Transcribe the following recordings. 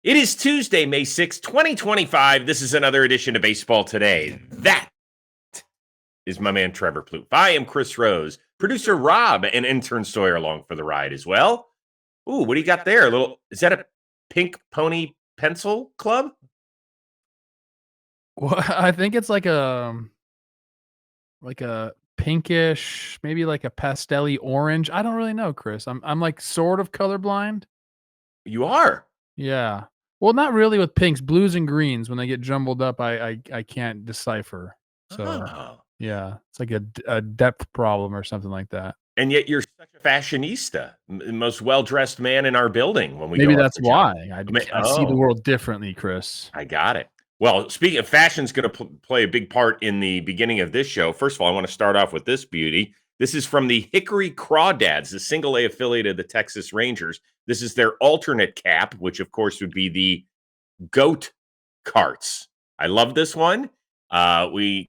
It is Tuesday, May 6th, 2025. This is another edition of Baseball Today. That is my man, Trevor Plouffe. I am Chris Rose, producer Rob, and intern Sawyer along for the ride as well. Ooh, what do you got there? Is that a pink pony pencil club? Well, I think it's like a pinkish, maybe like a pastel-y orange. I don't really know, Chris. I'm like sort of colorblind. You are. Yeah. Well, not really with pinks, blues and greens. When they get jumbled up, I can't decipher. So Oh. yeah, it's like a depth problem or something like that. And yet you're such a fashionista, most well-dressed man in our building when we Maybe go up that's to job. why I see the world differently, Chris. I got it. Well, speaking of fashion's going to play a big part in the beginning of this show. First of all, I want to start off with this beauty. This is from the Hickory Crawdads, the single A affiliate of the Texas Rangers. This is their alternate cap, which of course would be the goat carts. I love this one. We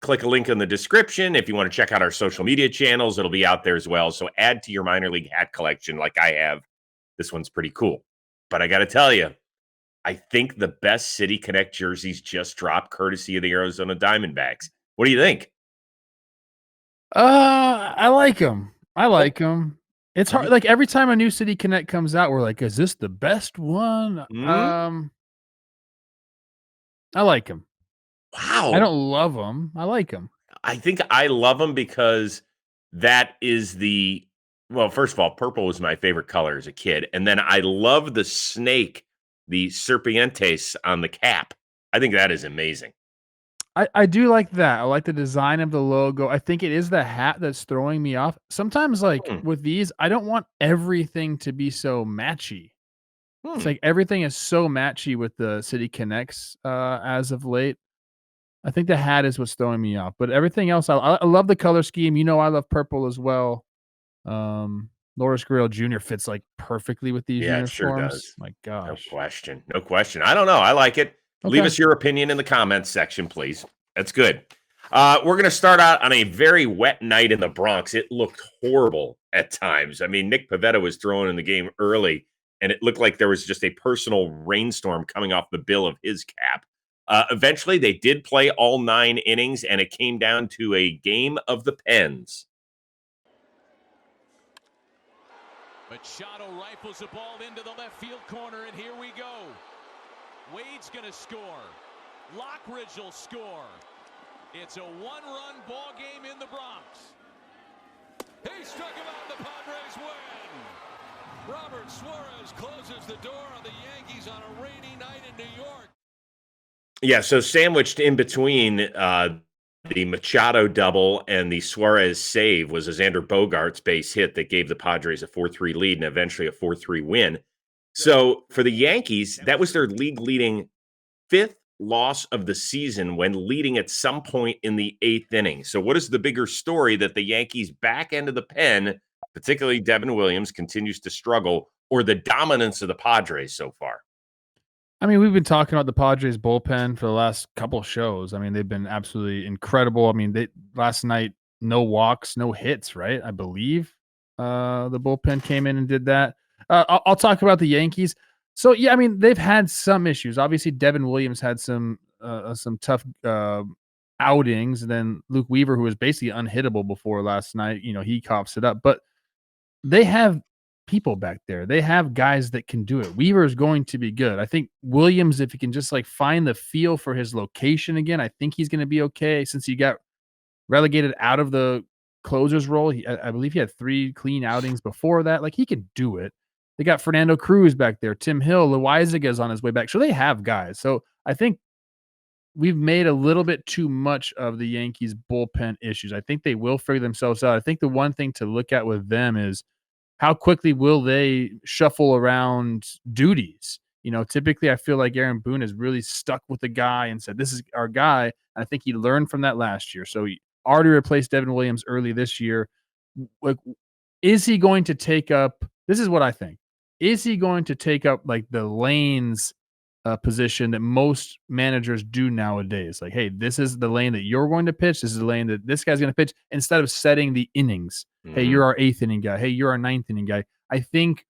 click a link in the description. If you want to check out our social media channels, it'll be out there as well. So add to your minor league hat collection like I have. This one's pretty cool. But I got to tell you, I think the best City Connect jerseys just dropped, courtesy of the Arizona Diamondbacks. What do you think? I like them. I like them. It's hard. Like every time a new City Connect comes out, we're like, "Is this the best one?" Mm-hmm. I like them. I Wow. don't love them. I like them. I think I love them because that is well, first of all, purple was my favorite color as a kid. And then I love the snake, the serpientes on the cap. I think that is amazing. I do like that. I like the design of the logo. I think it is the hat that's throwing me off. Sometimes, like Hmm. with these, I don't want everything to be so matchy. It's Hmm. like everything is so matchy with the City Connects as of late. I think the hat is what's throwing me off, but everything else, I love the color scheme. You know, I love purple as well. Loris Gurriel Jr. fits like perfectly with these Yeah, it sure uniforms. does. My No gosh. question. No question. I don't know. I like it. Leave Okay. us your opinion in the comments section, please. That's good. We're going to start out on a very wet night in the Bronx. It looked horrible at times. I mean, Nick Pivetta was throwing in the game early, and it looked like there was just a personal rainstorm coming off the bill of his cap. Eventually, they did play all 9 innings, and it came down to a game of the pens. Machado rifles the ball into the left field corner, and here we go. Wade's going to score. Lockridge will score. It's a one-run ball game in the Bronx. He struck him out, the Padres win. Robert Suarez closes the door on the Yankees on a rainy night in New York. Yeah, so sandwiched in between the Machado double and the Suarez save was a Xander Bogaerts base hit that gave the Padres a 4-3 lead and eventually a 4-3 win. So for the Yankees, that was their league-leading 5th loss of the season when leading at some point in the 8th inning. So what is the bigger story, that the Yankees back end of the pen, particularly Devin Williams, continues to struggle, or the dominance of the Padres so far? I mean, we've been talking about the Padres bullpen for the last couple shows. I mean, they've been absolutely incredible. I mean, last night, no walks, no hits, right? I believe the bullpen came in and did that. I'll talk about the Yankees. So yeah, I mean, they've had some issues. Obviously, Devin Williams had some tough outings, and then Luke Weaver, who was basically unhittable before last night, he coughs it up. But they have people back there. They have guys that can do it. Weaver is going to be good. I think Williams, if he can just like find the feel for his location again, I think he's going to be okay, since he got relegated out of the closer's role. I believe he had 3 clean outings before that. Like, he can do it. They got Fernando Cruz back there. Tim Hill, Loaizaga is on his way back. So they have guys. So I think we've made a little bit too much of the Yankees bullpen issues. I think they will figure themselves out. I think the one thing to look at with them is how quickly will they shuffle around duties? Typically I feel like Aaron Boone has really stuck with the guy and said, this is our guy. And I think he learned from that last year. So he already replaced Devin Williams early this year. Like, is he going to take up, this is what I think. Is he going to take up like the lanes position that most managers do nowadays? Like, hey, this is the lane that you're going to pitch. This is the lane that this guy's going to pitch, instead of setting the innings. Hey, you're our 8th inning guy. Hey, you're our 9th inning guy. I think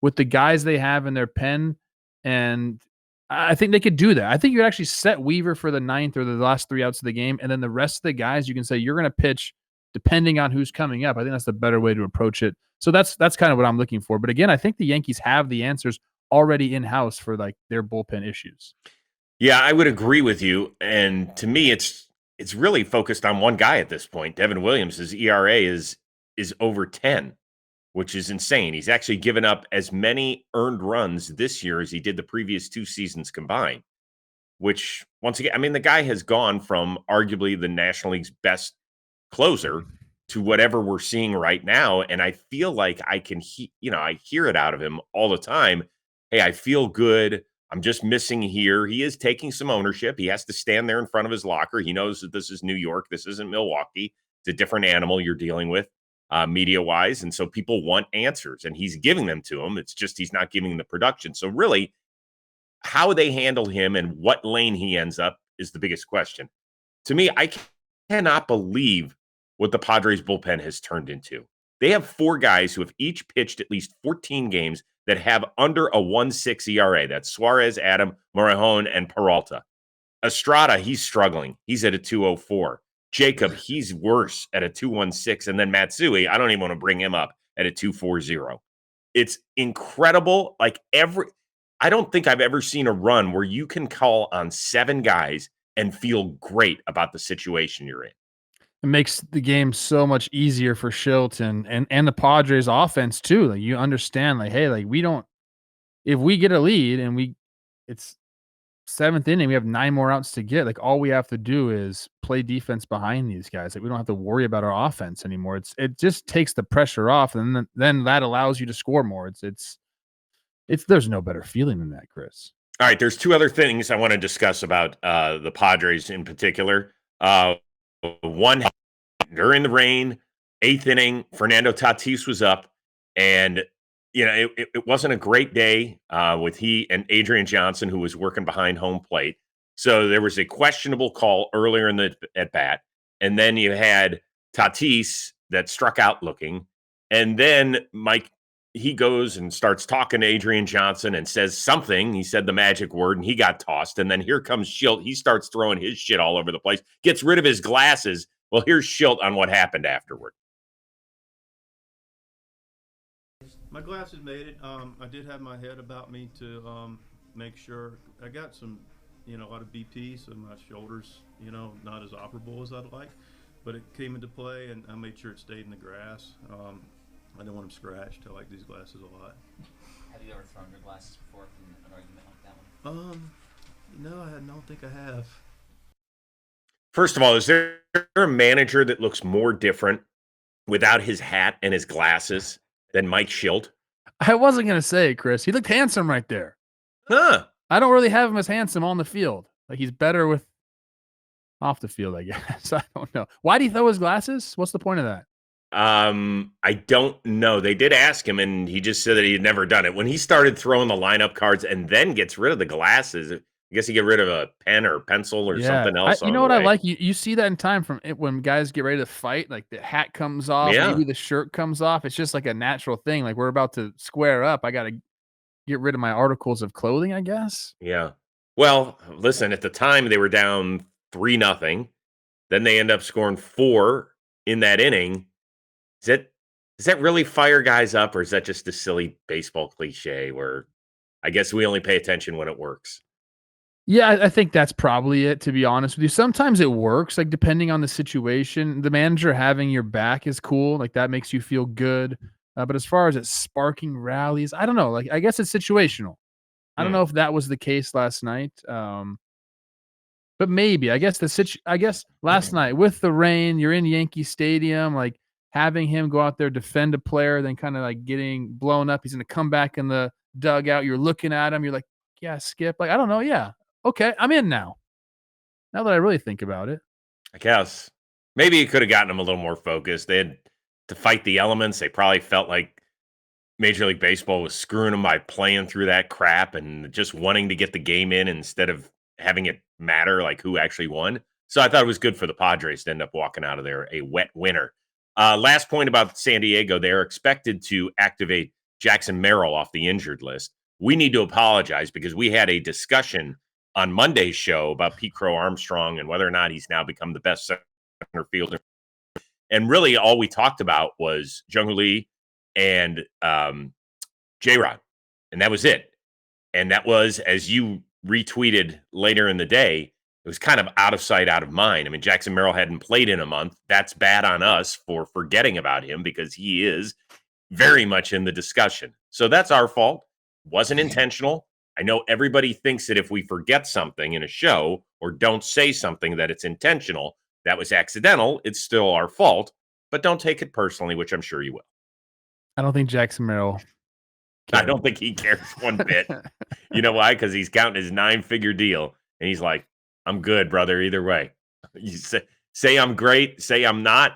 with the guys they have in their pen, And I think they could do that. I think you could actually set Weaver for the 9th or the last 3 outs of the game, and then the rest of the guys you can say you're going to pitch depending on who's coming up. I think that's the better way to approach it. So that's kind of what I'm looking for. But again, I think the Yankees have the answers already in house for like their bullpen issues. Yeah, I would agree with you. And to me, it's really focused on one guy at this point. Devin Williams, his ERA is over 10, which is insane. He's actually given up as many earned runs this year as he did the previous 2 seasons combined, which once again, I mean, the guy has gone from arguably the National League's best closer to whatever we're seeing right now. And I feel like I can, I hear it out of him all the time. Hey, I feel good. I'm just missing here. He is taking some ownership. He has to stand there in front of his locker. He knows that this is New York. This isn't Milwaukee. It's a different animal you're dealing with media-wise. And so people want answers, and he's giving them to them. It's just he's not giving the production. So really, how they handle him and what lane he ends up is the biggest question. To me, I cannot believe what the Padres bullpen has turned into. They have 4 guys who have each pitched at least 14 games that have under a 1.6 ERA. That's Suarez, Adam, Morejon, and Peralta. Estrada, he's struggling. He's at a 2.04. Jacob, he's worse at a 2.16. And then Matsui, I don't even want to bring him up at a 2.40. It's incredible. I don't think I've ever seen a run where you can call on 7 guys and feel great about the situation you're in. It makes the game so much easier for Shildt and the Padres offense too. Like you understand, like, hey, like if we get a lead and it's 7th inning, we have 9 more outs to get. Like all we have to do is play defense behind these guys. Like we don't have to worry about our offense anymore. It just takes the pressure off, and then that allows you to score more. It's there's no better feeling than that, Chris. All right, there's 2 other things I want to discuss about the Padres in particular. One, during the rain, 8th inning, Fernando Tatis was up, and it wasn't a great day with he and Adrian Johnson, who was working behind home plate. So there was a questionable call earlier in the at bat, and then you had Tatis that struck out looking, and then Mike. He goes and starts talking to Adrian Johnson and says something. He said the magic word and he got tossed. And then here comes Shildt. He starts throwing his shit all over the place, gets rid of his glasses. Well, here's Shildt on what happened afterward. My glasses made it. I did have my head about me to make sure. I got some, a lot of BP, so my shoulders, not as operable as I'd like. But it came into play, and I made sure it stayed in the grass. I don't want them scratched. I like these glasses a lot. Have you ever thrown your glasses before in an argument like that one? No, I don't think I have. First of all, is there a manager that looks more different without his hat and his glasses than Mike Shildt? I wasn't going to say, Chris. He looked handsome right there. Huh. I don't really have him as handsome on the field. Like he's better with off the field, I guess. I don't know. Why do you throw his glasses? What's the point of that? I don't know. They did ask him, and he just said that he had never done it. When he started throwing the lineup cards and then gets rid of the glasses, I guess he get rid of a pen or a pencil or something else. You know what I like? You see that in time from it when guys get ready to fight, like the hat comes off, maybe the shirt comes off. It's just like a natural thing. Like we're about to square up. I got to get rid of my articles of clothing, I guess. Yeah. Well, listen, at the time they were down 3-0. Then they end up scoring 4 in that inning. Does that really fire guys up, or is that just a silly baseball cliche where I guess we only pay attention when it works? Yeah, I think that's probably it, to be honest with you. Sometimes it works, like depending on the situation. The manager having your back is cool. Like that makes you feel good. But as far as it sparking rallies, I don't know. Like I guess it's situational. I don't know if that was the case last night. But maybe. I guess last night with the rain, you're in Yankee Stadium, like having him go out there, defend a player, then kind of like getting blown up. He's going to come back in the dugout. You're looking at him. You're like, yeah, Skip. Like, I don't know. Yeah. Okay. I'm in now. Now that I really think about it. I guess. Maybe it could have gotten him a little more focused. They had to fight the elements. They probably felt like Major League Baseball was screwing them by playing through that crap and just wanting to get the game in instead of having it matter like who actually won. So I thought it was good for the Padres to end up walking out of there a wet winner. Last point about San Diego, they're expected to activate Jackson Merrill off the injured list. we need to apologize because we had a discussion on Monday's show about Pete Crow Armstrong and whether or not he's now become the best center fielder. And really all we talked about was Jung Lee and J-Rod. And that was it. And that was, as you retweeted later in the day, it was kind of out of sight, out of mind. I mean, Jackson Merrill hadn't played in a month. That's bad on us for forgetting about him because he is very much in the discussion. So that's our fault. Wasn't intentional. I know everybody thinks that if we forget something in a show or don't say something that it's intentional, that was accidental. It's still our fault, but don't take it personally, which I'm sure you will. I don't think Jackson Merrill I don't think he cares one bit. You know why? Because he's counting his 9-figure deal, and he's like, I'm good, brother, either way. You say I'm great, say I'm not.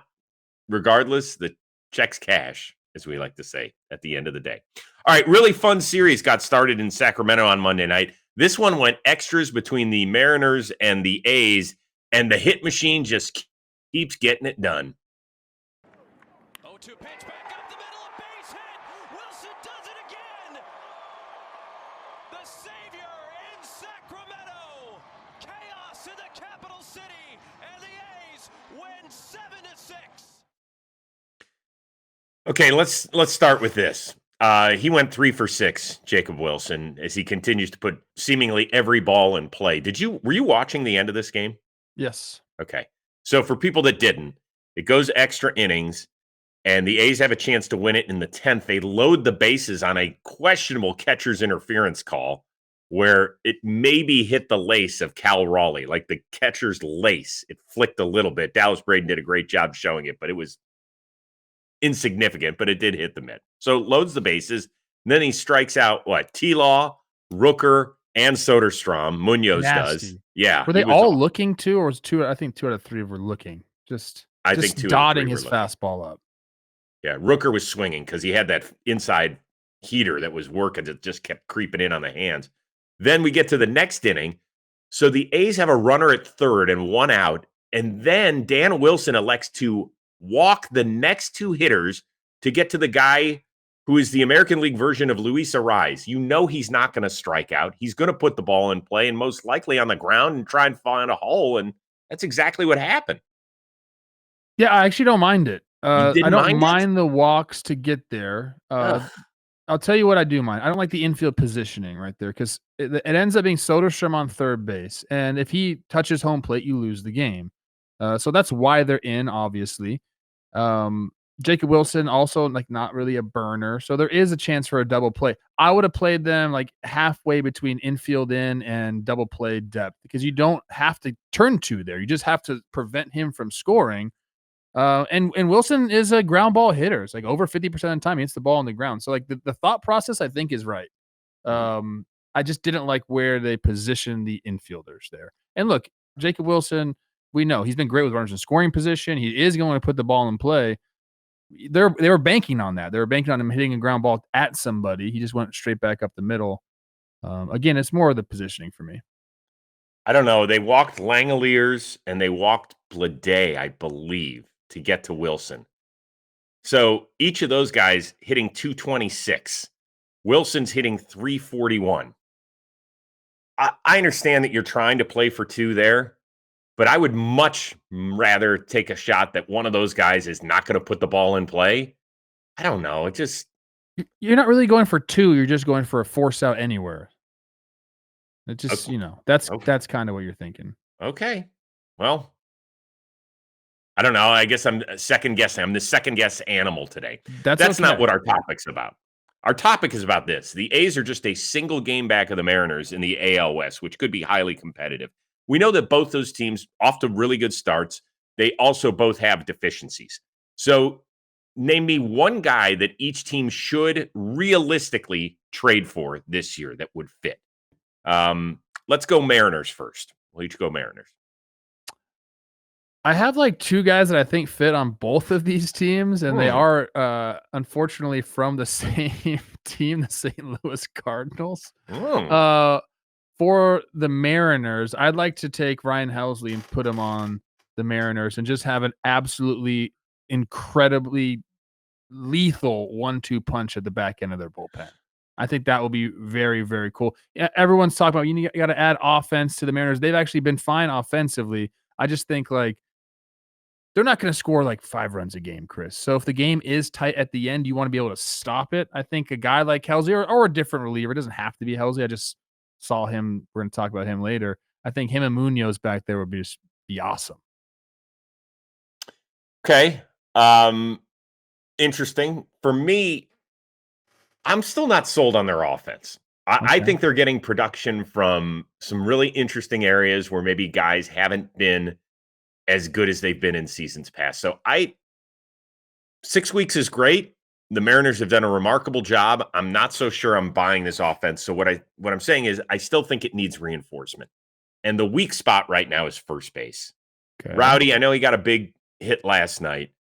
Regardless, the check's cash, as we like to say at the end of the day. All right, really fun series got started in Sacramento on Monday night. This one went extras between the Mariners and the A's, and the hit machine just keeps getting it done. 0-2 pitch back up the middle, a base hit. Wilson does it again. The savior in Sacramento. Chaos in the capital city, and the A's win 7-6. Okay, let's start with this. He went 3 for 6, Jacob Wilson, as he continues to put seemingly every ball in play. Were you watching the end of this game? Yes. Okay. So for people that didn't, it goes extra innings, and the A's have a chance to win it in the 10th. They load the bases on a questionable catcher's interference call where it maybe hit the lace of Cal Raleigh, like the catcher's lace. It flicked a little bit. Dallas Braden did a great job showing it, but it was insignificant, but it did hit the mitt. So loads the bases. And then he strikes out T-Law, Rooker, and Soderstrom. Munoz does. Yeah. Were they all looking to, or was two? I think 2 out of 3 were looking. I think 2 dotting his fastball up. Yeah, Rooker was swinging because he had that inside heater that was working that just kept creeping in on the hands. Then we get to the next inning. So the A's have a runner at third and 1 out. And then Dan Wilson elects to walk the next 2 hitters to get to the guy who is the American League version of Luis Arraez. You know he's not going to strike out. He's going to put the ball in play and most likely on the ground and try and find a hole. And that's exactly what happened. Yeah, I actually don't mind it. I don't mind the walks to get there. I'll tell you what I do mind. I don't like the infield positioning right there because it ends up being Soderstrom on third base. And if he touches home plate, you lose the game. So that's why they're in, obviously. Jacob Wilson also not really a burner. So there is a chance for a double play. I would have played them halfway between infield in and double play depth because you don't have to turn 2 there. You just have to prevent him from scoring. And Wilson is a ground ball hitter. It's over 50% of the time he hits the ball on the ground. So the thought process I think is right. I just didn't like where they positioned the infielders there. And look, Jacob Wilson, we know he's been great with runners in scoring position. He is going to put the ball in play. They were banking on that. They were banking on him hitting a ground ball at somebody. He just went straight back up the middle. Again, it's more of the positioning for me. I don't know. They walked Langoliers and they walked Blade, I believe, to get to Wilson. So each of those guys hitting 226. Wilson's hitting 341. I understand that you're trying to play for 2 there, but I would much rather take a shot that one of those guys is not going to put the ball in play. I don't know. It just... You're not really going for 2. You're just going for a force out anywhere. It just, that's kind of what you're thinking. Okay. Well, I don't know. I guess I'm second guessing. I'm the second guess animal today. That's not what our topic's about. Our topic is about this. The A's are just a single game back of the Mariners in the AL West, which could be highly competitive. We know that both those teams off to really good starts. They also both have deficiencies. So name me one guy that each team should realistically trade for this year that would fit. Let's go Mariners first. We'll each go Mariners. I have 2 guys that I think fit on both of these teams, and they are unfortunately from the same team, the St. Louis Cardinals. For the Mariners, I'd like to take Ryan Helsley and put him on the Mariners and just have an absolutely incredibly lethal 1-2 punch at the back end of their bullpen. I think that will be very, very cool. Everyone's talking about you got to add offense to the Mariners. They've actually been fine offensively. I just think like they're not going to score like 5 runs a game, Chris. So if the game is tight at the end, you want to be able to stop it. I think a guy like Helsley or a different reliever, it doesn't have to be Helsley. I just saw him. We're going to talk about him later. I think him and Munoz back there would be awesome. Okay. Interesting. For me, I'm still not sold on their offense. I think they're getting production from some really interesting areas where maybe guys haven't been as good as they've been in seasons past. So 6 weeks is great. The Mariners have done a remarkable job. I'm not so sure I'm buying this offense. So what I'm saying is I still think it needs reinforcement. And the weak spot right now is first base. Okay. Rowdy, I know he got a big hit last night,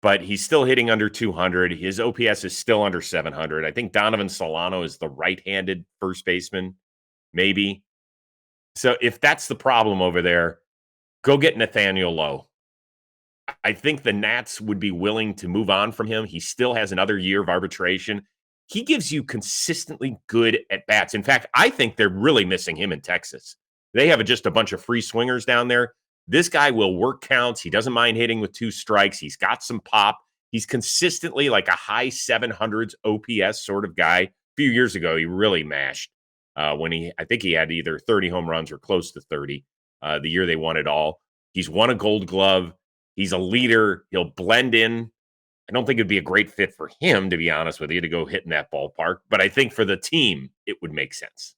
but he's still hitting under 200. His OPS is still under 700. I think Donovan Solano is the right-handed first baseman, maybe. So if that's the problem over there, go get Nathaniel Lowe. I think the Nats would be willing to move on from him. He still has another year of arbitration. He gives you consistently good at-bats. In fact, I think they're really missing him in Texas. They have just a bunch of free swingers down there. This guy will work counts. He doesn't mind hitting with 2 strikes. He's got some pop. He's consistently like a high 700s OPS sort of guy. A few years ago, he really mashed when I think he had either 30 home runs or close to 30 the year they won it all. He's won a Gold Glove. He's a leader. He'll blend in. I don't think it'd be a great fit for him, to be honest with you, to go hit in that ballpark. But I think for the team, it would make sense.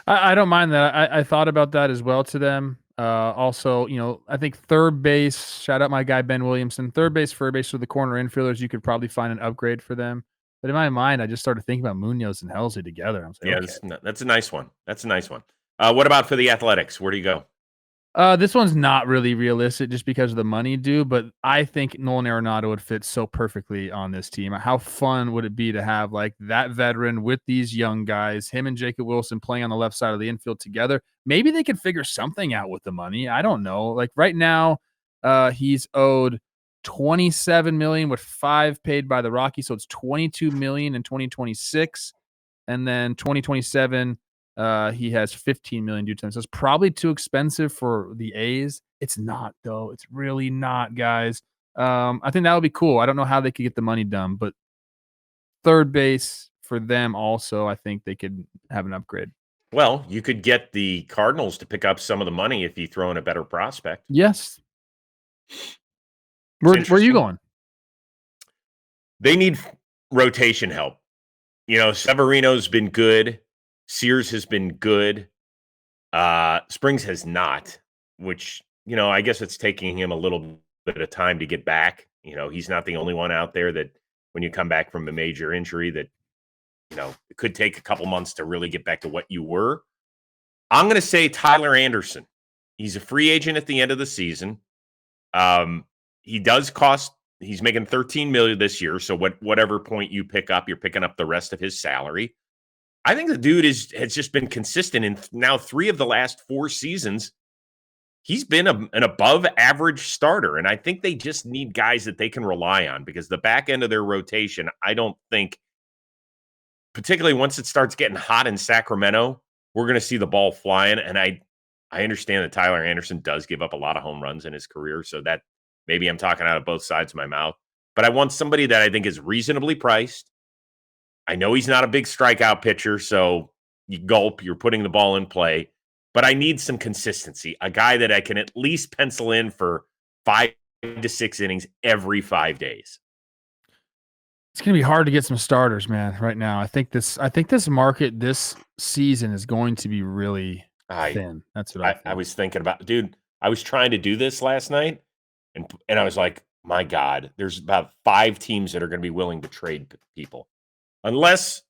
I don't mind that. I thought about that as well to them. Also, I think third base, shout out my guy Ben Williamson, third base, first base for the corner infielders, you could probably find an upgrade for them. But in my mind, I just started thinking about Munoz and Helsley together. I'm saying, that's a nice one. That's a nice one. What about for the Athletics? Where do you go? This one's not really realistic just because of the money due, but I think Nolan Arenado would fit so perfectly on this team. How fun would it be to have like that veteran with these young guys, him and Jacob Wilson playing on the left side of the infield together? Maybe they could figure something out with the money. I don't know. Like right now, he's owed $27 million with 5 paid by the Rockies, so it's $22 million in 2026, and then 2027. He has $15 million due to him. So it's probably too expensive for the A's. It's not, though. It's really not, guys. I think that would be cool. I don't know how they could get the money done, but third base for them also, I think they could have an upgrade. Well, you could get the Cardinals to pick up some of the money if you throw in a better prospect. Yes. Where are you going? They need rotation help. Severino's been good. Sears has been good. Springs has not, which, I guess it's taking him a little bit of time to get back. He's not the only one out there that when you come back from a major injury that, it could take a couple months to really get back to what you were. I'm going to say Tyler Anderson. He's a free agent at the end of the season. He does cost, he's making $13 million this year. So whatever point you pick up, you're picking up the rest of his salary. I think the dude has just been consistent in now 3 of the last 4 seasons. He's been an above average starter. And I think they just need guys that they can rely on because the back end of their rotation, I don't think, particularly once it starts getting hot in Sacramento, we're going to see the ball flying. And I understand that Tyler Anderson does give up a lot of home runs in his career. So that maybe I'm talking out of both sides of my mouth, but I want somebody that I think is reasonably priced. I know he's not a big strikeout pitcher, so you gulp, you're putting the ball in play. But I need some consistency, a guy that I can at least pencil in for 5 to 6 innings every 5 days. It's going to be hard to get some starters, man, right now. I think this market this season is going to be really thin. That's what I was thinking about. Dude, I was trying to do this last night, and I was like, my God, there's about 5 teams that are going to be willing to trade people. Unless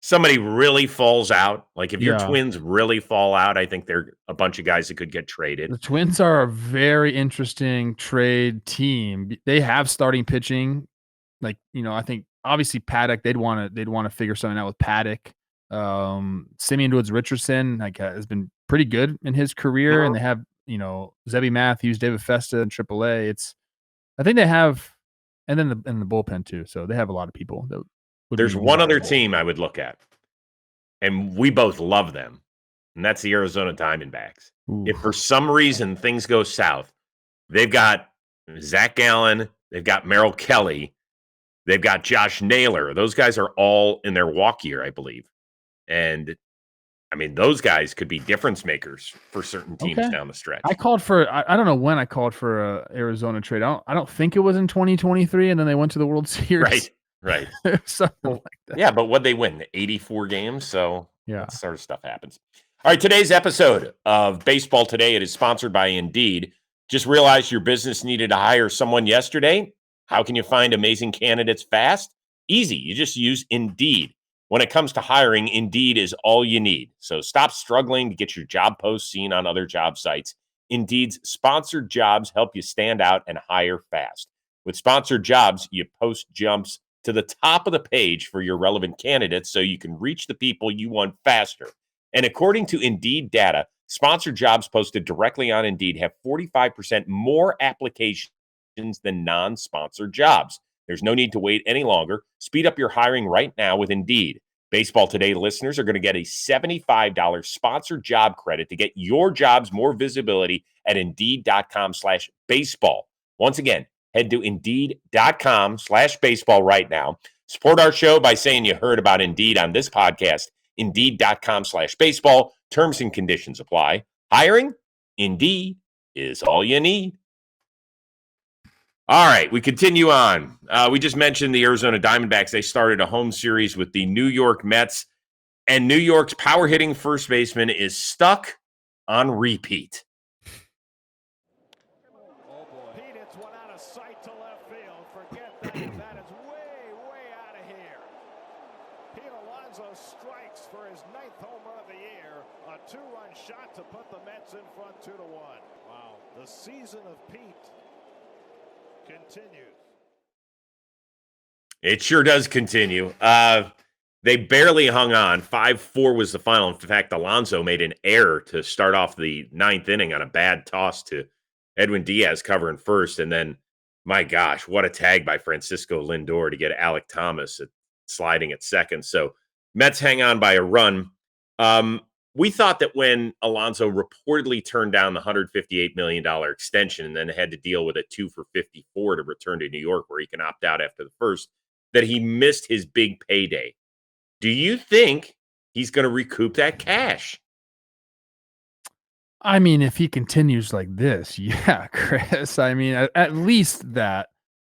somebody really falls out, like if your Twins really fall out, I think they're a bunch of guys that could get traded. The Twins are a very interesting trade team. They have starting pitching. Like, I think obviously Paddock, they'd want to figure something out with Paddock. Simeon Woods Richardson has been pretty good in his career, and they have, Zebby Matthews, David Festa, and AAA. I think they have, and then the bullpen too. So they have a lot of people that. There's one other team I would look at. and we both love them, and that's the Arizona Diamondbacks. Ooh. If for some reason things go south, they've got Zach Gallen, they've got Merrill Kelly, they've got Josh Naylor. Those guys are all in their walk year, I believe. And I mean, those guys could be difference makers for certain teams Okay. down the stretch. I called for I don't know when I called for a Arizona trade. I don't think it was in 2023, and then they went to the World Series. Right. Something like that. Yeah, but what'd they win? 84 games. So Yeah. that sort of stuff happens. All right, today's episode of Baseball Today, it is sponsored by Indeed. Just realized your business needed to hire someone yesterday. How can you find amazing candidates fast? Easy. You just use Indeed. When it comes to hiring, Indeed is all you need. So stop struggling to get your job posts seen on other job sites. Indeed's sponsored jobs help you stand out and hire fast. With sponsored jobs, you post jumps to the top of the page for your relevant candidates so you can reach the people you want faster. And according to Indeed data, sponsored jobs posted directly on Indeed have 45% more applications than non-sponsored jobs. There's no need to wait any longer. Speed up your hiring right now with Indeed. Baseball Today listeners are going to get a $75 sponsored job credit to get your jobs more visibility at Indeed.com/baseball. Once again, head to Indeed.com/baseball right now. Support our show by saying you heard about Indeed on this podcast. Indeed.com/baseball. Terms and conditions apply. Hiring? Indeed is all you need. All right, we continue on. We just mentioned the Arizona Diamondbacks. They started a home series with the New York Mets, and New York's power-hitting first baseman is stuck on repeat. Oh boy. Pete, it's one out of sight to left field. Forget that. That is way out of here. Pete Alonso strikes for his 9th home run of the year. A 2-run shot to put the Mets in front 2-1. Wow. The season of Pete continues. It sure does continue. They barely hung on. 5-4 was the final. In fact, Alonso made an error to start off the 9th inning on a bad toss to Edwin Diaz covering first. And then, my gosh, what a tag by Francisco Lindor to get Alec Thomas sliding at second. So Mets hang on by a run. We thought that when Alonso reportedly turned down the $158 million extension and then had to deal with a 2 for $54 to return to New York where he can opt out after the first, that he missed his big payday. Do you think he's going to recoup that cash? I mean, if he continues like this, yeah, Chris. I mean, at least that.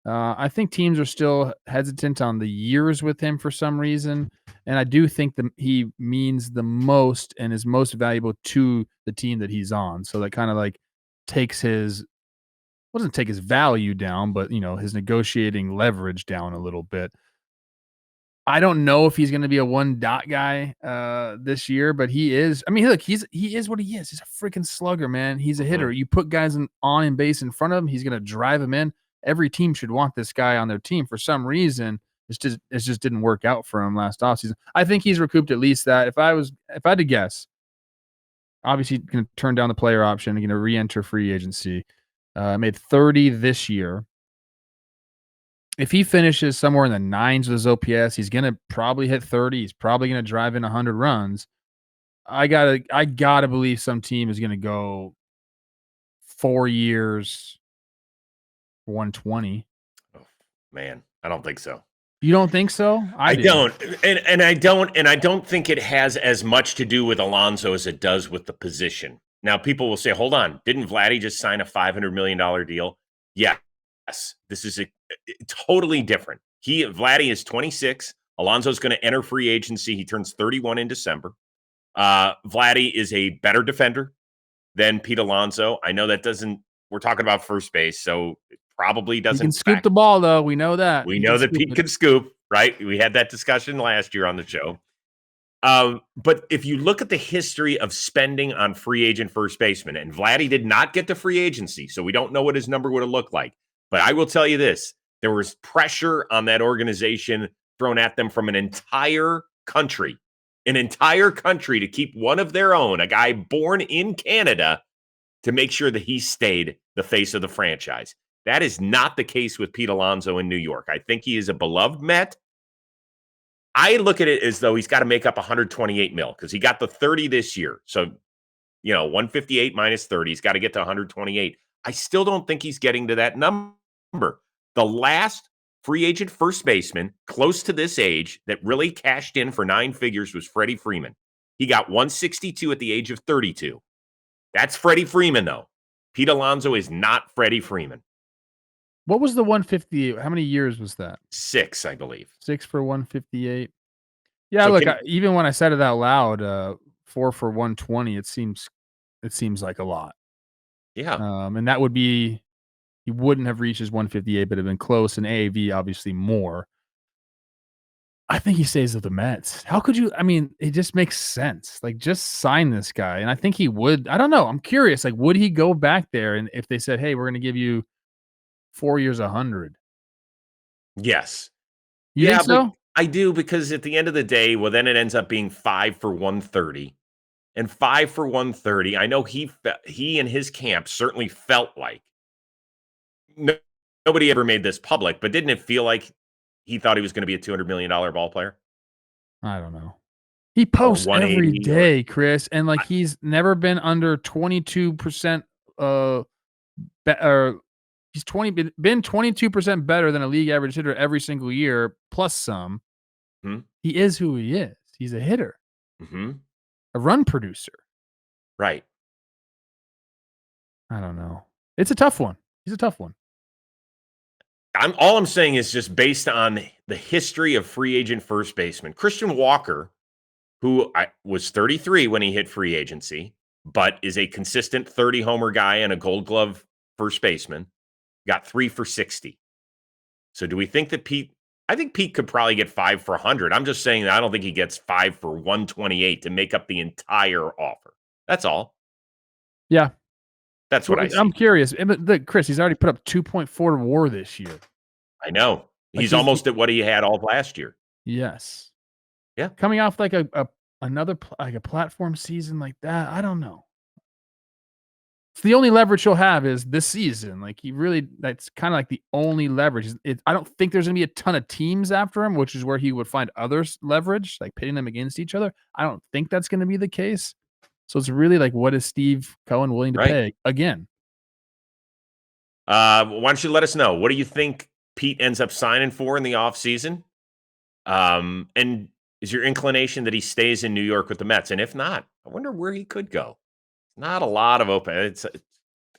I think teams are still hesitant on the years with him for some reason. And I do think that he means the most and is most valuable to the team that he's on. So that kind of like doesn't take his value down, but his negotiating leverage down a little bit. I don't know if he's going to be a one dot guy this year, but he is. I mean, look, he is what he is. He's a freaking slugger, man. He's a hitter. You put guys on in base in front of him, he's going to drive him in. Every team should want this guy on their team. For some reason, it just didn't work out for him last offseason. I think he's recouped at least that. If I had to guess, obviously going to turn down the player option, going to re-enter free agency. Made 30 this year. If he finishes somewhere in the 9s with his OPS, he's going to probably hit 30. He's probably going to drive in 100 runs. I gotta believe some team is going to go 4 years, 120. Oh, man, I don't think so. You don't think so? I don't. And I don't think it has as much to do with Alonso as it does with the position. Now, people will say, hold on, didn't Vladdy just sign a $500 million deal? Yes. This is totally different. Vladdy is 26. Alonso's going to enter free agency. He turns 31 in December. Vladdy is a better defender than Pete Alonso. I know that we're talking about first base, so it probably doesn't. He can scoop the ball, though. We know that. We know that Pete can scoop, right? We had that discussion last year on the show. But if you look at the history of spending on free agent first baseman, and Vladdy did not get to free agency, so we don't know what his number would have looked like. But I will tell you this, there was pressure on that organization thrown at them from an entire country to keep one of their own, a guy born in Canada, to make sure that he stayed the face of the franchise. That is not the case with Pete Alonso in New York. I think he is a beloved Met. I look at it as though he's got to make up 128 mil because he got the 30 this year. So, 158 minus 30, he's got to get to 128. I still don't think he's getting to that number. The last free agent first baseman close to this age that really cashed in for 9 figures was Freddie Freeman. He got 162 at the age of 32. That's Freddie Freeman, though. Pete Alonso is not Freddie Freeman. What was the 158? How many years was that? 6, I believe. 6 for 158. Yeah, So look, even when I said it out loud, 4 for 120, it seems like a lot. Yeah. And that would be, he wouldn't have reached his 158, but have been close. And AAV obviously more. I think he stays with the Mets. How could you? I mean, it just makes sense. Like, just sign this guy, and I think he would. I don't know. I'm curious. Like, would he go back there? And if they said, "Hey, we're going to give you 4 years, 100," Yes. you think so? I do, because at the end of the day, well, then it ends up being 5 for 130. And 5 for 130, I know he and his camp certainly felt like nobody ever made this public, but didn't it feel like he thought he was going to be a $200 million ball player? I don't know. He posts every 180 day, Chris, and like he's never been under 22%. Or he's been 22% better than a league average hitter every single year, plus some. Hmm. He is who he is. He's a hitter, a run producer. Right. I don't know. It's a tough one. He's a tough one. All I'm saying is, just based on the history of free agent first baseman, Christian Walker, who was 33 when he hit free agency, but is a consistent 30 homer guy and a Gold Glove first baseman, got 3 for 60. So do we think that I think Pete could probably get 5 for 100. I'm just saying that I don't think he gets 5 for 128 to make up the entire offer. That's all. Yeah. That's what I see. I'm curious. Look, Chris, he's already put up 2.4 WAR this year. I know. He's almost at what he had all last year. Yes. Yeah. Coming off like another like a platform season like that, I don't know. It's the only leverage he'll have is this season. Like, that's kind of like the only leverage. I don't think there's going to be a ton of teams after him, which is where he would find other leverage, like pitting them against each other. I don't think that's going to be the case. So it's really like, what is Steve Cohen willing to pay again? Why don't you let us know? What do you think Pete ends up signing for in the offseason? And is your inclination that he stays in New York with the Mets? And if not, I wonder where he could go. Not a lot of open.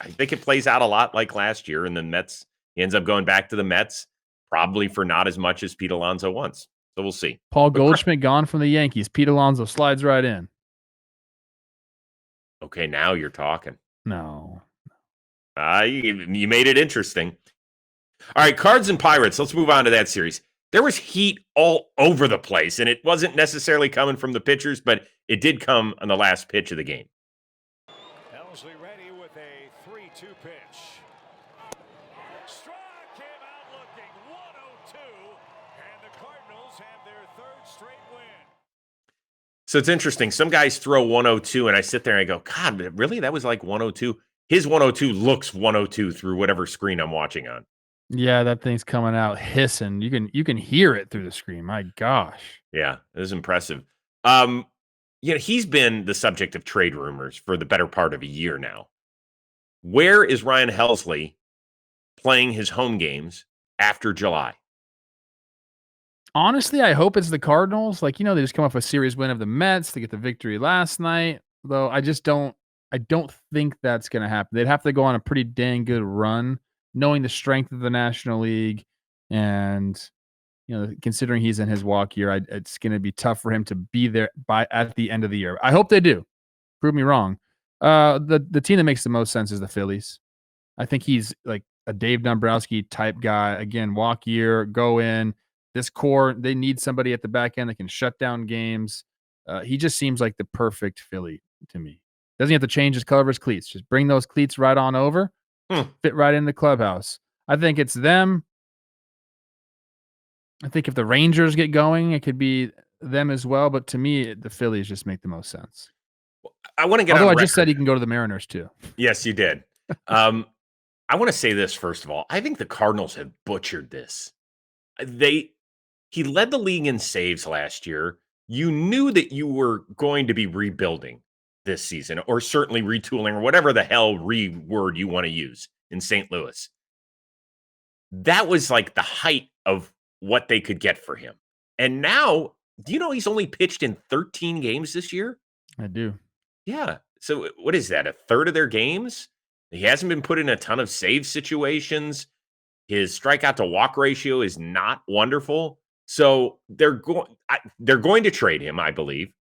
I think it plays out a lot like last year, and the Mets, he ends up going back to the Mets, probably for not as much as Pete Alonso wants. So we'll see. Paul Goldschmidt gone from the Yankees. Pete Alonso slides right in. Okay, now you're talking. No. You made it interesting. All right, Cards and Pirates. Let's move on to that series. There was heat all over the place, and it wasn't necessarily coming from the pitchers, but it did come on the last pitch of the game. Helsley ready with a 3-2 pitch. Struck him out looking 102, and the Cardinals have their 3rd straight win. So it's interesting. Some guys throw 102, and I sit there and I go, God, really? That was like 102? His 102 looks 102 through whatever screen I'm watching on. Yeah, that thing's coming out hissing. You can hear it through the screen. My gosh. Yeah, it was impressive. He's been the subject of trade rumors for the better part of a year now. Where is Ryan Helsley playing his home games after July? Honestly, I hope it's the Cardinals. Like, they just come off a series win of the Mets to get the victory last night. Though I don't think that's going to happen. They'd have to go on a pretty dang good run, knowing the strength of the National League, and considering he's in his walk year, it's going to be tough for him to be there at the end of the year. I hope they do. Prove me wrong. The team that makes the most sense is the Phillies. I think he's like a Dave Dombrowski type guy. Again, walk year, go in. This core, they need somebody at the back end that can shut down games. He just seems like the perfect Philly to me. Doesn't have to change his color of his cleats. Just bring those cleats right on over. Fit right in the clubhouse. I think it's them. I think if the Rangers get going, it could be them as well. But to me, the Phillies just make the most sense. I want to get Although on I just said he can go to the Mariners too. Yes, you did. I want to say this, first of all. I think the Cardinals have butchered this. He led the league in saves last year. You knew that you were going to be rebuilding this season, or certainly retooling, or whatever the hell word you want to use in St. Louis. That was like the height of what they could get for him. And now, do you know he's only pitched in 13 games this year? I do. Yeah. So what is that? A third of their games? He hasn't been put in a ton of save situations. His strikeout to walk ratio is not wonderful. So they're going to trade him, I believe.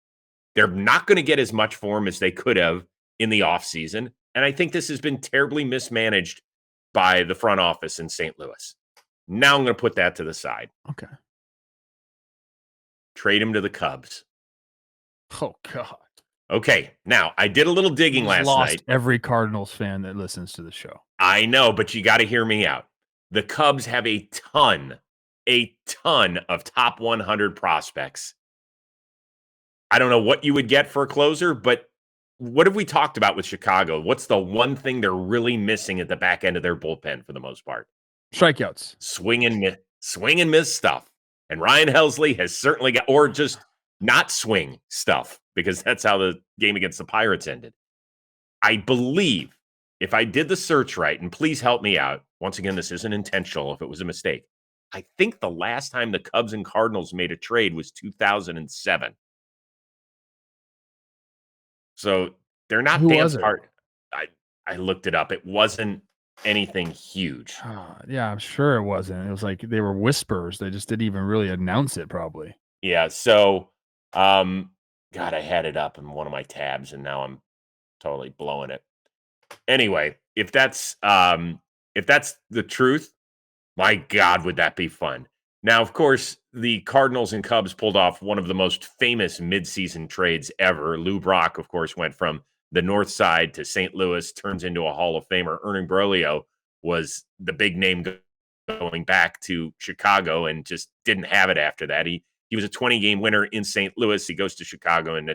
They're not going to get as much for him as they could have in the offseason. And I think this has been terribly mismanaged by the front office in St. Louis. Now I'm going to put that to the side. Okay. Trade him to the Cubs. Oh, God. Okay. Now, I did a little digging He's last lost night. every Cardinals fan that listens to the show. I know, but you got to hear me out. The Cubs have a ton of top 100 prospects. I don't know what you would get for a closer, but what have we talked about with Chicago? What's the one thing they're really missing at the back end of their bullpen for the most part? Strikeouts. Swing and miss stuff. And Ryan Helsley has certainly got, or just not swing stuff, because that's how the game against the Pirates ended. I believe, if I did the search right, and please help me out, once again, this isn't intentional if it was a mistake. I think the last time the Cubs and Cardinals made a trade was 2007. So they're not Who dance was it? part. I looked it up. It wasn't anything huge. Yeah, I'm sure it wasn't. It was like they were whispers. They just didn't even really announce it, probably. Yeah. So, God, I had it up in one of my tabs, and now I'm totally blowing it. Anyway, if that's the truth, my God, would that be fun? Now, of course, the Cardinals and Cubs pulled off one of the most famous midseason trades ever. Lou Brock, of course, went from the North Side to St. Louis, turns into a Hall of Famer. Ernie Broglio was the big name going back to Chicago and just didn't have it after that. He was a 20-game winner in St. Louis. He goes to Chicago and,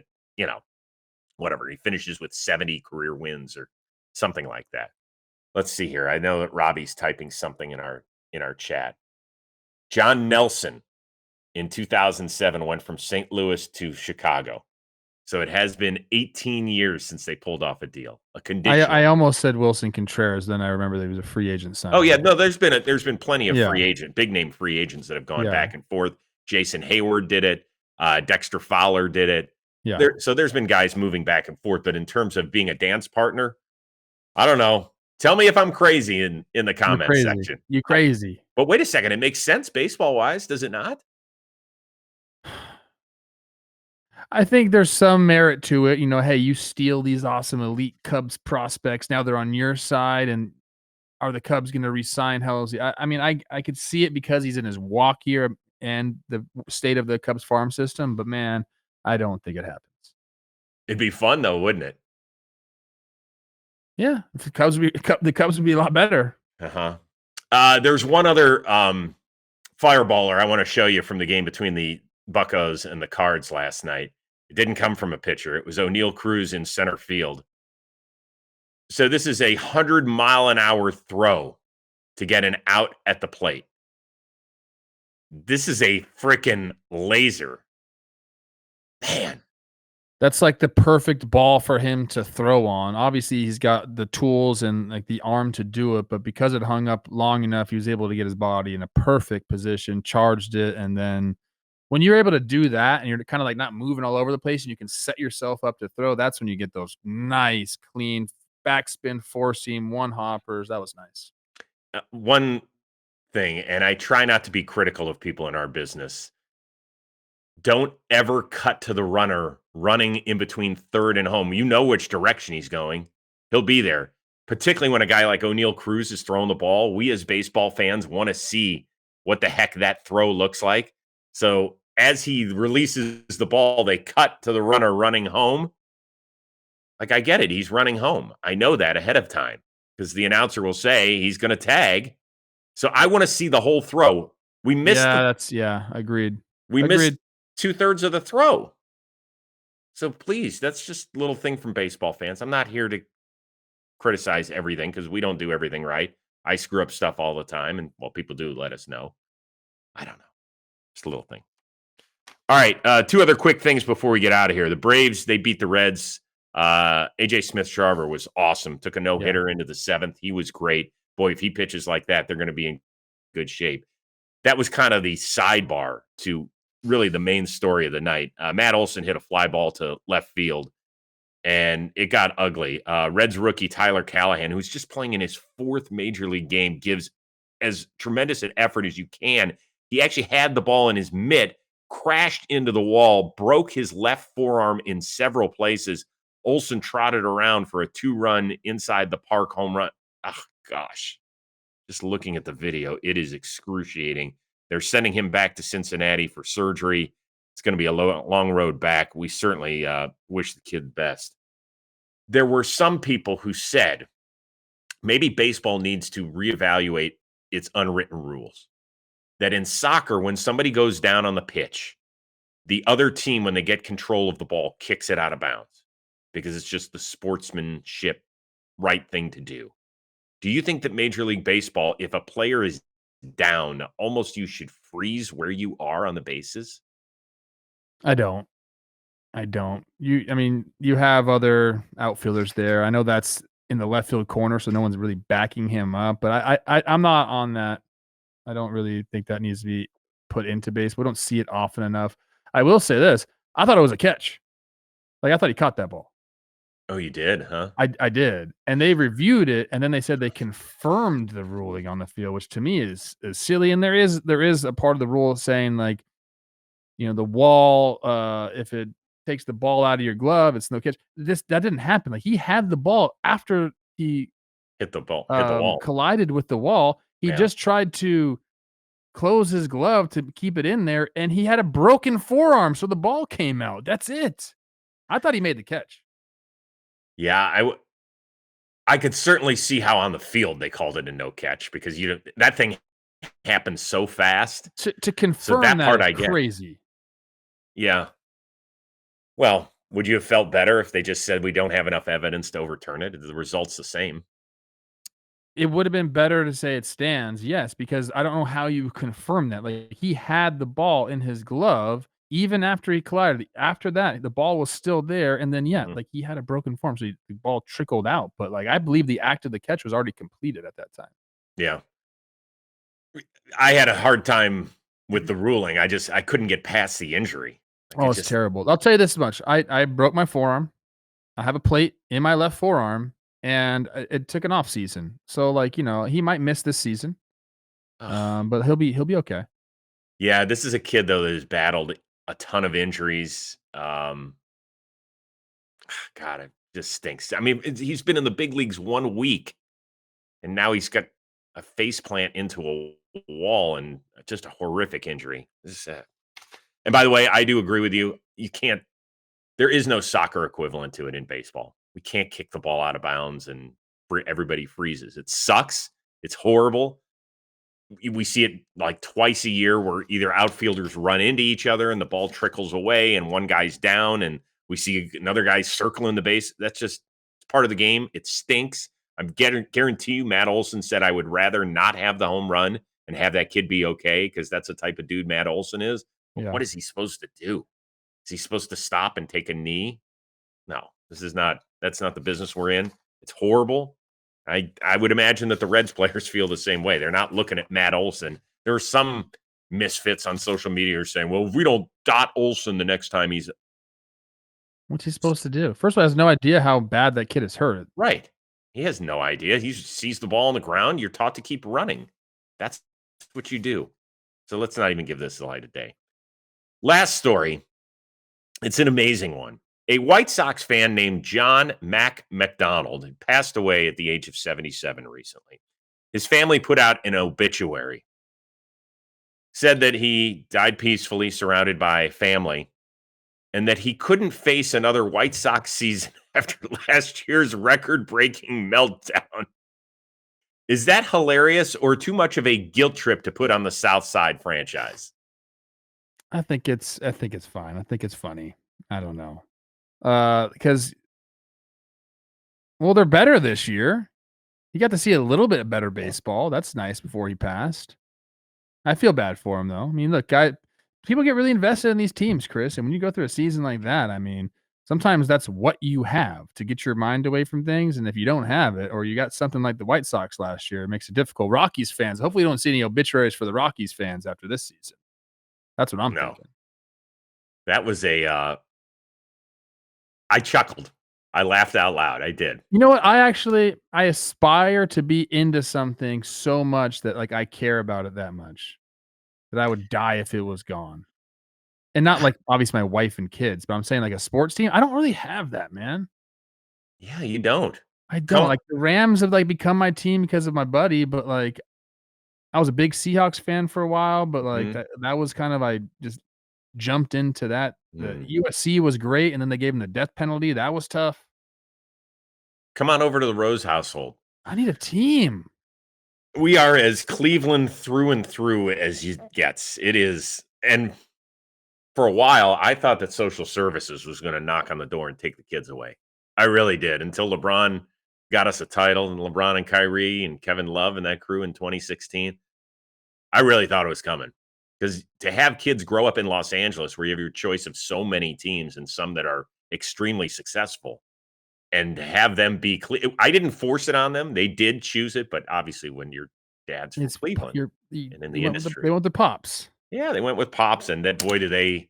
whatever. He finishes with 70 career wins or something like that. Let's see here. I know that Robbie's typing something in our chat. John Nelson in 2007 went from St. Louis to Chicago. So it has been 18 years since they pulled off a deal. A condition. I almost said Wilson Contreras. Then I remember that he was a free agent signing. Oh yeah, no, there's been plenty of big name free agents that have gone back and forth. Jason Hayward did it. Dexter Fowler did it. Yeah. So there's been guys moving back and forth, but in terms of being a dance partner, I don't know. Tell me if I'm crazy in the comment section. You crazy. But wait a second. It makes sense baseball-wise, does it not? I think there's some merit to it. Hey, you steal these awesome elite Cubs prospects. Now they're on your side. And are the Cubs going to re-sign Helsley? I mean, I could see it because he's in his walk year and the state of the Cubs farm system. But, man, I don't think it happens. It'd be fun, though, wouldn't it? Yeah, the Cubs would be a lot better. There's one other fireballer I want to show you from the game between the Buccos and the Cards last night. It didn't come from a pitcher. It was Oneil Cruz in center field. So this is a 100-mile-an-hour throw to get an out at the plate. This is a freaking laser. Man. That's like the perfect ball for him to throw on. Obviously, he's got the tools and like the arm to do it, but because it hung up long enough, he was able to get his body in a perfect position, charged it, and then when you're able to do that and you're kind of like not moving all over the place and you can set yourself up to throw, that's when you get those nice, clean backspin, four-seam, one-hoppers. That was nice. One thing, and I try not to be critical of people in our business, don't ever cut to the runner running in between third and home. You know which direction he's going. He'll be there. Particularly when a guy like Oneil Cruz is throwing the ball. We as baseball fans want to see what the heck that throw looks like. So as he releases the ball, they cut to the runner running home. Like, I get it. He's running home. I know that ahead of time because the announcer will say he's going to tag. So I want to see the whole throw. We missed. Agreed. We missed 2/3 of the throw. So please, that's just a little thing from baseball fans. I'm not here to criticize everything because we don't do everything right. I screw up stuff all the time. And people do let us know. I don't know. Just a little thing. All right, two other quick things before we get out of here. The Braves, they beat the Reds. AJ Smith-Shawver was awesome. Took a no-hitter into the 7th. He was great. Boy, if he pitches like that, they're going to be in good shape. That was kind of the sidebar to really the main story of the night. Matt Olson hit a fly ball to left field, and it got ugly. Reds rookie Tyler Callahan, who's just playing in his 4th major league game, gives as tremendous an effort as you can. He actually had the ball in his mitt, crashed into the wall, broke his left forearm in several places. Olson trotted around for a 2-run inside the park home run. Oh, gosh. Just looking at the video, it is excruciating. They're sending him back to Cincinnati for surgery. It's going to be a long road back. We certainly wish the kid best. There were some people who said maybe baseball needs to reevaluate its unwritten rules. That in soccer, when somebody goes down on the pitch, the other team, when they get control of the ball, kicks it out of bounds because it's just the sportsmanship right thing to do. Do you think that Major League Baseball, if a player is down, almost you should freeze where you are on the bases? I don't. You have other outfielders there. I know that's in the left field corner, so no one's really backing him up. But I'm not on that. I don't really think that needs to be put into baseball. We don't see it often enough. I will say this. I thought it was a catch. Like, I thought he caught that ball. Oh, you did, huh? I did. And they reviewed it, and then they said they confirmed the ruling on the field, which to me is silly. And there is a part of the rule saying, like, the wall, if it takes the ball out of your glove, it's no catch. That didn't happen. Like, he had the ball after he hit the wall, collided with the wall. He just tried to close his glove to keep it in there, and he had a broken forearm, so the ball came out. That's it. I thought he made the catch. Yeah, I could certainly see how on the field they called it a no catch because that thing happened so fast. To confirm that part, I get crazy. Yeah. Well, would you have felt better if they just said we don't have enough evidence to overturn it? The result's the same. It would have been better to say it stands, yes, because I don't know how you confirm that. Like, he had the ball in his glove even after he collided. After that, the ball was still there, and then like, he had a broken forearm, so the ball trickled out. But, like, I believe the act of the catch was already completed at that time. Yeah, I had a hard time with the ruling. I couldn't get past the injury. Like, it's terrible. I'll tell you this much: I broke my forearm. I have a plate in my left forearm. And it took an off season. So, like, he might miss this season. But he'll be okay. Yeah, this is a kid though that has battled a ton of injuries. God, it just stinks. I mean, he's been in the big leagues 1 week, and now he's got a face plant into a wall and just a horrific injury. This is sad. And by the way, I do agree with you. There is no soccer equivalent to it in baseball. We can't kick the ball out of bounds and everybody freezes. It sucks. It's horrible. We see it like twice a year where either outfielders run into each other and the ball trickles away and one guy's down and we see another guy circling the base. That's just part of the game. It stinks. Guarantee you Matt Olson said I would rather not have the home run and have that kid be okay because that's the type of dude Matt Olson is. Yeah. What is he supposed to do? Is he supposed to stop and take a knee? No, that's not the business we're in. It's horrible. I would imagine that the Reds players feel the same way. They're not looking at Matt Olson. There are some misfits on social media who are saying, well, if we don't dot Olson the next time he's... What's he supposed to do? First of all, he has no idea how bad that kid is hurt. Right. He has no idea. He sees the ball on the ground. You're taught to keep running. That's what you do. So let's not even give this the light of day. Last story. It's an amazing one. A White Sox fan named John McDonald had passed away at the age of 77 recently. His family put out an obituary. Said that he died peacefully, surrounded by family, and that he couldn't face another White Sox season after last year's record-breaking meltdown. Is that hilarious or too much of a guilt trip to put on the South Side franchise? I think it's fine. I think it's funny. I don't know. Because, well, they're better this year. He got to see a little bit better baseball. That's nice before he passed. I feel bad for him, though. I mean, look, people get really invested in these teams, Chris. And when you go through a season like that, I mean, sometimes that's what you have to get your mind away from things. And if you don't have it, or you got something like the White Sox last year, it makes it difficult. Rockies fans, hopefully you don't see any obituaries for the Rockies fans after this season. That's what I'm thinking. That was I chuckled. I laughed out loud. I did. You know what? I aspire to be into something so much that like I care about it that much that I would die if it was gone. And not like obviously my wife and kids, but I'm saying like a sports team. I don't really have that, man. Yeah, you don't. I don't. Like the Rams have like become my team because of my buddy, but like I was a big Seahawks fan for a while, but like that was kind of I just jumped into that. The USC was great, and then they gave him the death penalty. That was tough. Come on over to the Rose household. I need a team. We are as Cleveland through and through as it gets. It is. And for a while, I thought that social services was going to knock on the door and take the kids away. I really did, until LeBron got us a title, and LeBron and Kyrie and Kevin Love and that crew in 2016. I really thought it was coming, because to have kids grow up in Los Angeles where you have your choice of so many teams and some that are extremely successful, and to have them be I didn't force it on them. They did choose it, but obviously when your dad's from Cleveland and in the industry. They want the pops. Yeah, they went with pops, and that boy, do they.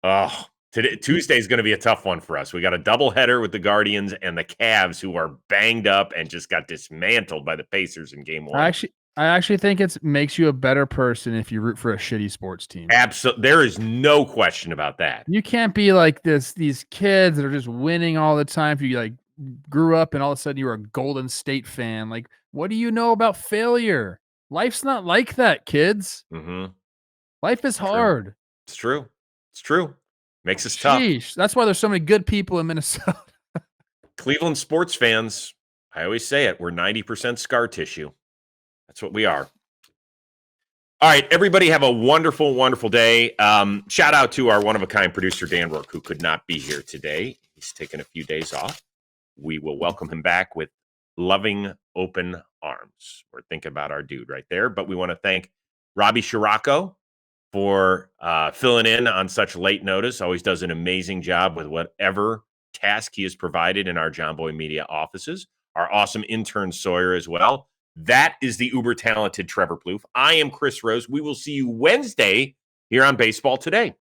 Oh, Tuesday is going to be a tough one for us. We got a doubleheader with the Guardians and the Cavs, who are banged up and just got dismantled by the Pacers in game 1. I actually think it makes you a better person if you root for a shitty sports team. Absolutely. There is no question about that. You can't be like these kids that are just winning all the time. If you like grew up and all of a sudden you were a Golden State fan, like what do you know about failure? Life's not like that, kids. Life is hard. It's true. It's true. Makes us tough. That's why there's so many good people in Minnesota. Cleveland sports fans, I always say it, we're 90% scar tissue. That's what we are. All right, everybody have a wonderful, wonderful day. Shout out to our one-of-a-kind producer, Dan Rourke, who could not be here today. He's taken a few days off. We will welcome him back with loving open arms. We're thinking about our dude right there. But we want to thank Robbie Scirocco for filling in on such late notice. Always does an amazing job with whatever task he has provided in our John Boy Media offices. Our awesome intern Sawyer as well. That is the uber talented Trevor Plouffe. I am Chris Rose. We will see you Wednesday here on Baseball Today.